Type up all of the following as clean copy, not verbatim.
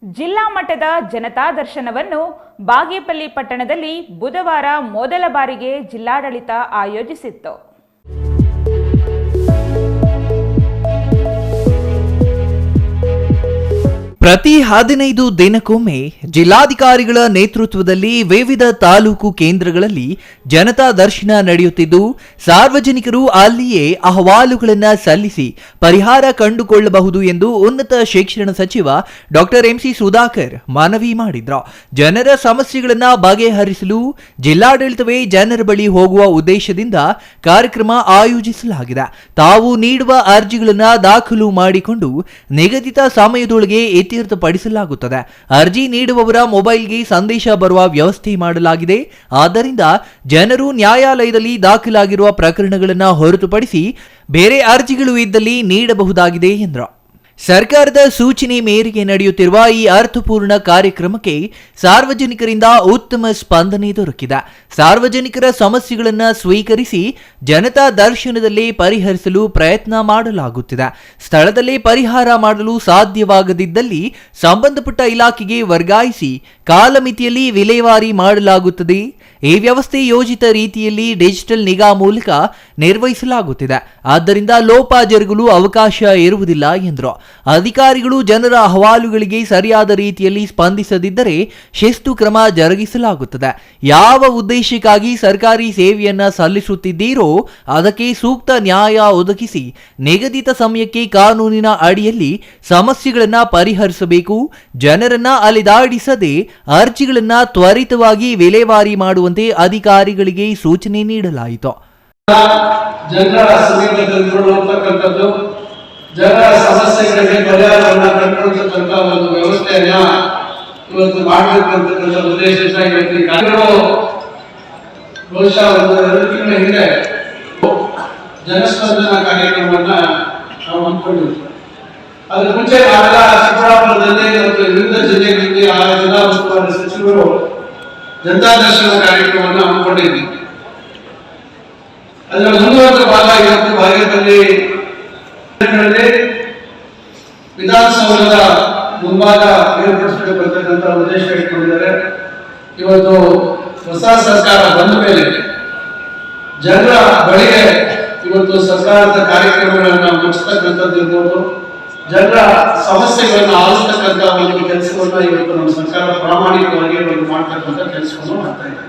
ಜಿಲ್ಲಾ ಮಟ್ಟದ ಜನತಾ ದರ್ಶನವನ್ನು ಬಾಗೇಪಲ್ಲಿ ಪಟ್ಟಣದಲ್ಲಿ ಬುಧವಾರ ಮೊದಲ ಬಾರಿಗೆ ಜಿಲ್ಲಾಡಳಿತ ಆಯೋಜಿಸಿತ್ತು. ಪ್ರತಿ 15 ದಿನಕ್ಕೊಮ್ಮೆ ಜಿಲ್ಲಾಧಿಕಾರಿಗಳ ನೇತೃತ್ವದಲ್ಲಿ ವಿವಿಧ ತಾಲೂಕು ಕೇಂದ್ರಗಳಲ್ಲಿ ಜನತಾ ದರ್ಶನ ನಡೆಯುತ್ತಿದ್ದು, ಸಾರ್ವಜನಿಕರು ಅಲ್ಲಿಯೇ ಅಹವಾಲುಗಳನ್ನು ಸಲ್ಲಿಸಿ ಪರಿಹಾರ ಕಂಡುಕೊಳ್ಳಬಹುದು ಎಂದು ಉನ್ನತ ಶಿಕ್ಷಣ ಸಚಿವ ಡಾಕ್ಟರ್ ಎಂಸಿ ಸುಧಾಕರ್ ಮನವಿ ಮಾಡಿದ್ರು. ಜನರ ಸಮಸ್ಯೆಗಳನ್ನು ಬಗೆಹರಿಸಲು ಜಿಲ್ಲಾಡಳಿತವೇ ಜನರ ಬಳಿ ಹೋಗುವ ಉದ್ದೇಶದಿಂದ ಕಾರ್ಯಕ್ರಮ ಆಯೋಜಿಸಲಾಗಿದೆ. ತಾವು ನೀಡುವ ಅರ್ಜಿಗಳನ್ನು ದಾಖಲು ಮಾಡಿಕೊಂಡು ನಿಗದಿತ ಸಮಯದೊಳಗೆ ಇತ್ಯರ್ಥಪಡಿಸಲಾಗುತ್ತದೆ. ಅರ್ಜಿ ನೀಡುವವರ ಮೊಬೈಲ್ಗೆ ಸಂದೇಶ ಬರುವ ವ್ಯವಸ್ಥೆ ಮಾಡಲಾಗಿದೆ. ಆದ್ದರಿಂದ ಜನರು ನ್ಯಾಯಾಲಯದಲ್ಲಿ ದಾಖಲಾಗಿರುವ ಪ್ರಕರಣಗಳನ್ನು ಹೊರತುಪಡಿಸಿ ಬೇರೆ ಅರ್ಜಿಗಳು ಇದ್ದಲ್ಲಿ ನೀಡಬಹುದಾಗಿದೆ ಎಂದರು. ಸರ್ಕಾರದ ಸೂಚನೆ ಮೇರೆಗೆ ನಡೆಯುತ್ತಿರುವ ಈ ಅರ್ಥಪೂರ್ಣ ಕಾರ್ಯಕ್ರಮಕ್ಕೆ ಸಾರ್ವಜನಿಕರಿಂದ ಉತ್ತಮ ಸ್ಪಂದನೆ ದೊರಕಿದೆ. ಸಾರ್ವಜನಿಕರ ಸಮಸ್ಯೆಗಳನ್ನು ಸ್ವೀಕರಿಸಿ ಜನತಾ ದರ್ಶನದಲ್ಲಿ ಪರಿಹರಿಸಲು ಪ್ರಯತ್ನ ಮಾಡಲಾಗುತ್ತಿದೆ. ಸ್ಥಳದಲ್ಲೇ ಪರಿಹಾರ ಮಾಡಲು ಸಾಧ್ಯವಾಗದಿದ್ದಲ್ಲಿ ಸಂಬಂಧಪಟ್ಟ ಇಲಾಖೆಗೆ ವರ್ಗಾಯಿಸಿ ಕಾಲಮಿತಿಯಲ್ಲಿ ವಿಲೇವಾರಿ ಮಾಡಲಾಗುತ್ತದೆ. ಈ ವ್ಯವಸ್ಥೆ ಯೋಜಿತ ರೀತಿಯಲ್ಲಿ ಡಿಜಿಟಲ್ ನಿಗಾ ಮೂಲಕ ನಿರ್ವಹಿಸಲಾಗುತ್ತಿದೆ. ಆದ್ದರಿಂದ ಲೋಪ ಜರುಗಲು ಅವಕಾಶ ಇರುವುದಿಲ್ಲ ಎಂದರು. ಅಧಿಕಾರಿಗಳು ಜನರ ಅಹವಾಲುಗಳಿಗೆ ಸರಿಯಾದ ರೀತಿಯಲ್ಲಿ ಸ್ಪಂದಿಸದಿದ್ದರೆ ಶಿಸ್ತು ಕ್ರಮ ಜರುಗಿಸಲಾಗುತ್ತದೆ. ಯಾವ ಉದ್ದೇಶಕ್ಕಾಗಿ ಸರ್ಕಾರಿ ಸೇವೆಯನ್ನ ಸಲ್ಲಿಸುತ್ತಿದ್ದೀರೋ ಅದಕ್ಕೆ ಸೂಕ್ತ ನ್ಯಾಯ ಒದಗಿಸಿ ನಿಗದಿತ ಸಮಯಕ್ಕೆ ಕಾನೂನಿನ ಅಡಿಯಲ್ಲಿ ಸಮಸ್ಯೆಗಳನ್ನು ಪರಿಹರಿಸಬೇಕು. ಜನರನ್ನ ಅಲೆದಾಡಿಸದೆ ಅರ್ಜಿಗಳನ್ನ ತ್ವರಿತವಾಗಿ ವಿಲೇವಾರಿ ಮಾಡುವಂತೆ ಅಧಿಕಾರಿಗಳಿಗೆ ಸೂಚನೆ ನೀಡಲಾಯಿತು. ಜನರ ಸಮೀಪದಲ್ಲಿರುವಂತಕ್ಕಂಥದ್ದು, ಜನರ ಸಮಸ್ಯೆಗಳಿಗೆ ಪರಿಹಾರವನ್ನು ಕಂಡುಕೊಳ್ಳತಕ್ಕಂಥ ಒಂದು ವ್ಯವಸ್ಥೆಯನ್ನ ಇವತ್ತು ಮಾಡಬೇಕಂತಕ್ಕಂಥ ಉದ್ದೇಶದಿಂದ ಇವತ್ತು ಈ ಕಾರ್ಯಕ್ರಮ ಬಹುಶಃ 1-2 ತಿಂಗಳ ಹಿಂದೆ ಜನಸ್ಪಂದನ ಕಾರ್ಯಕ್ರಮವನ್ನ ನಾವು ಹಮ್ಮಿಕೊಂಡಿದ್ವಿ. ಅದ್ರ ಮುಂಚೆ ನಾವೆಲ್ಲ ಚಿಕ್ಕಬಳ್ಳಾಪುರದಲ್ಲಿ ಮತ್ತು ವಿವಿಧ ಜಿಲ್ಲೆಗಳಲ್ಲಿ ಆ ಜಿಲ್ಲಾ ಉಸ್ತುವಾರಿ ಸಚಿವರು ಜನತಾ ದರ್ಶನ ಕಾರ್ಯಕ್ರಮವನ್ನು ಹಮ್ಮಿಕೊಂಡಿದ್ವಿ. ಅದರ ಮುಂದುವರೆದ ಭಾಗ ಇವತ್ತು ಬಾಗೇಪಲ್ಲಿ ವಿಧಾನಸೌಧದ ಮುಂಭಾಗ ಏರ್ಪಡಿಸಬೇಕಂತ ಉದ್ದೇಶ ಇಟ್ಕೊಂಡಿದ್ದಾರೆ. ಇವತ್ತು ಹೊಸ ಸರ್ಕಾರ ಬಂದ ಮೇಲೆ ಜನರ ಬಳಿಗೆ ಇವತ್ತು ಸರ್ಕಾರದ ಕಾರ್ಯಕ್ರಮಗಳನ್ನ ಮುಗಿಸ್ತಕ್ಕಂಥದ್ದು ಇರ್ಬೋದು, ಜನರ ಸಮಸ್ಯೆಗಳನ್ನು ಆಲಿಸ್ತಕ್ಕಂಥ ಒಂದು ಕೆಲಸವನ್ನ ಇವತ್ತು ನಮ್ಮ ಸರ್ಕಾರ ಪ್ರಾಮಾಣಿಕವಾಗಿ ಮಾಡ್ತಕ್ಕಂಥ ಕೆಲಸವನ್ನು ಮಾಡ್ತಾ ಇದೆ.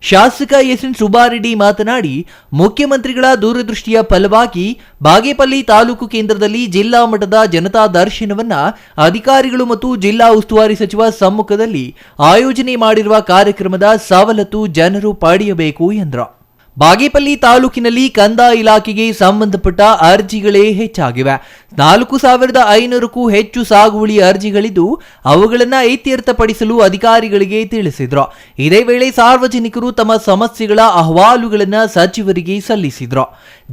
ಶಾಸಕ ಎಸ್ಎನ್ ಸುಬ್ಬಾರೆಡ್ಡಿ ಮಾತನಾಡಿ, ಮುಖ್ಯಮಂತ್ರಿಗಳ ದೂರದೃಷ್ಟಿಯ ಫಲವಾಗಿ ಬಾಗೇಪಲ್ಲಿ ತಾಲೂಕು ಕೇಂದ್ರದಲ್ಲಿ ಜಿಲ್ಲಾ ಮಟ್ಟದ ಜನತಾ ದರ್ಶನವನ್ನ ಅಧಿಕಾರಿಗಳು ಮತ್ತು ಜಿಲ್ಲಾ ಉಸ್ತುವಾರಿ ಸಚಿವ ಸಮ್ಮುಖದಲ್ಲಿ ಆಯೋಜನೆ ಮಾಡಿರುವ ಕಾರ್ಯಕ್ರಮದ ಸವಲತ್ತು ಜನರು ಪಡೆಯಬೇಕು ಎಂದರು. ಬಾಗೇಪಲ್ಲಿ ತಾಲೂಕಿನಲ್ಲಿ ಕಂದಾಯ ಇಲಾಖೆಗೆ ಸಂಬಂಧಪಟ್ಟ ಅರ್ಜಿಗಳೇ ಹೆಚ್ಚಾಗಿವೆ. 4500ಕ್ಕೂ ಹೆಚ್ಚು ಸಾಗುವಳಿ ಅರ್ಜಿಗಳಿದ್ದು ಅವುಗಳನ್ನು ಇತ್ಯರ್ಥಪಡಿಸಲು ಅಧಿಕಾರಿಗಳಿಗೆ ತಿಳಿಸಿದ್ರು. ಇದೇ ವೇಳೆ ಸಾರ್ವಜನಿಕರು ತಮ್ಮ ಸಮಸ್ಯೆಗಳ ಅಹವಾಲುಗಳನ್ನು ಸಚಿವರಿಗೆ ಸಲ್ಲಿಸಿದ್ರು.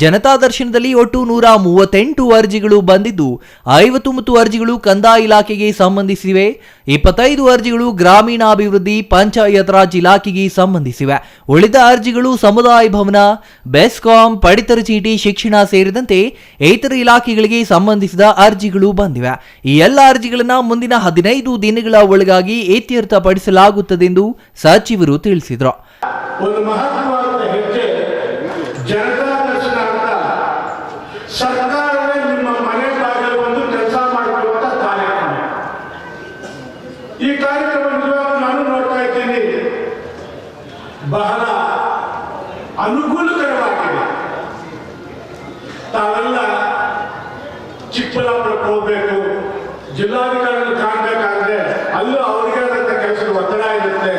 ಜನತಾ ದರ್ಶನದಲ್ಲಿ ಒಟ್ಟು 138 ಅರ್ಜಿಗಳು ಬಂದಿದ್ದು 59 ಅರ್ಜಿಗಳು ಕಂದಾಯ ಇಲಾಖೆಗೆ ಸಂಬಂಧಿಸಿವೆ. 25 ಅರ್ಜಿಗಳು ಗ್ರಾಮೀಣಾಭಿವೃದ್ಧಿ ಪಂಚಾಯತ್ ರಾಜ್ ಇಲಾಖೆಗೆ ಸಂಬಂಧಿಸಿವೆ. ಉಳಿದ ಅರ್ಜಿಗಳು ಸಮುದಾಯ ಭವನ, ಬೆಸ್ಕಾಂ, ಪಡಿತರ ಚೀಟಿ, ಶಿಕ್ಷಣ ಸೇರಿದಂತೆ ಇತರ ಇಲಾಖೆಗಳಿಗೆ ಸಂಬಂಧಿಸಿದ ಅರ್ಜಿಗಳು ಬಂದಿವೆ. ಈ ಎಲ್ಲ ಅರ್ಜಿಗಳನ್ನು ಮುಂದಿನ 15 ದಿನಗಳ ಒಳಗಾಗಿ ಇತ್ಯರ್ಥಪಡಿಸಲಾಗುತ್ತದೆ ಎಂದು ಸಚಿವರು ತಿಳಿಸಿದರು. ಒಂದು ಮಹತ್ವವಾದ ಹೆಜ್ಜೆ ಜನತಾ ದರ್ಶನ ಅಂತ ಸರ್ಕಾರವೇ ನಿಮ್ಮ ಮನೆ ಬಾಗಿಲು ಬಂದು ಕೆಲಸ ಮಾಡಿಕೊಳ್ಳುವಂತ ಕಾರ್ಯಕ್ರಮ. ಈ ಕಾರ್ಯಕ್ರಮ ನಾನು ನೋಡ್ತಾ ಇದ್ದೀನಿ, ಬಹಳ ಅನುಕೂಲಕರವಾಗಿದೆ. ತಾವೆಲ್ಲ ಚಿಕ್ಕಬಳ್ಳಾಪುರಕ್ಕೆ ಹೋಗ್ಬೇಕು, ಜಿಲ್ಲಾಧಿಕಾರಿಗಳು ಕಾಣಬೇಕಾದ್ರೆ ಅಲ್ಲೂ ಅವರಿಗೆ ಕೆಲಸದ ಒತ್ತಡ ಇರುತ್ತೆ,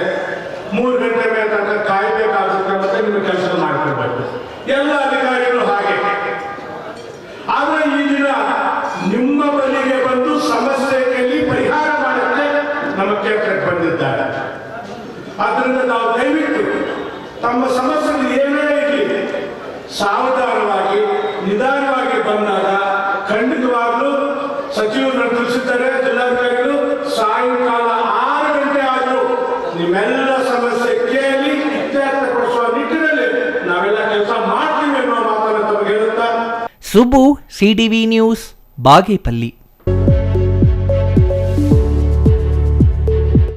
3 ಗಂಟೆ ಮೇಲೆ ಕಾಯಬೇಕಾಗುತ್ತೆ, ಮತ್ತೆ ನಿಮ್ಮ ಕೆಲಸ ಮಾಡ್ಕೊಳ್ಬೇಕು. ಎಲ್ಲ ಅಧಿಕಾರಿಗಳು ಹಾಗೆ. ಆದ್ರೆ ಈ ದಿನ ನಿಮ್ಮ ಬಳಿಗೆ ಬಂದು ಸಮಸ್ಯೆಯಲ್ಲಿ ಪರಿಹಾರ ಮಾಡಕ್ಕೆ ನಮ್ಮ ಕ್ಷೇತ್ರಕ್ಕೆ ಬಂದಿದ್ದಾರೆ. ಆದ್ರಿಂದ ನಾವು ದಯವಿಟ್ಟು ತಮ್ಮ ಸಮಸ್ಯೆಗಳು ಏನೇ ಇರಲಿ ಸಾವಧಾನವಾಗಿ ನಿಧಾನವಾಗಿ ಬಂದಾಗ ಖಂಡಿತವಾಗ್ಲೂ ಸಚಿವರು ತಿಳಿಸಿದ್ದಾರೆ, ಜಿಲ್ಲಾಧಿಕಾರಿಗಳು ಸಾಯಂಕಾಲ 6 ಗಂಟೆ ಆದರೂ ನಿಮ್ಮೆಲ್ಲ ಸಮಸ್ಯೆ ಕೇಳಿ ಇತ್ಯರ್ಥಪಡಿಸುವ ನಿಟ್ಟಿನಲ್ಲಿ ನಾವೆಲ್ಲ ಕೆಲಸ ಮಾಡ್ತೀವಿ ಅನ್ನೋ ಮಾತನ್ನು ತಮಗೆ ಹೇಳುತ್ತಾ ಸುಬ್ಬು, ಸಿಟಿವಿ ನ್ಯೂಸ್, ಬಾಗೇಪಲ್ಲಿ.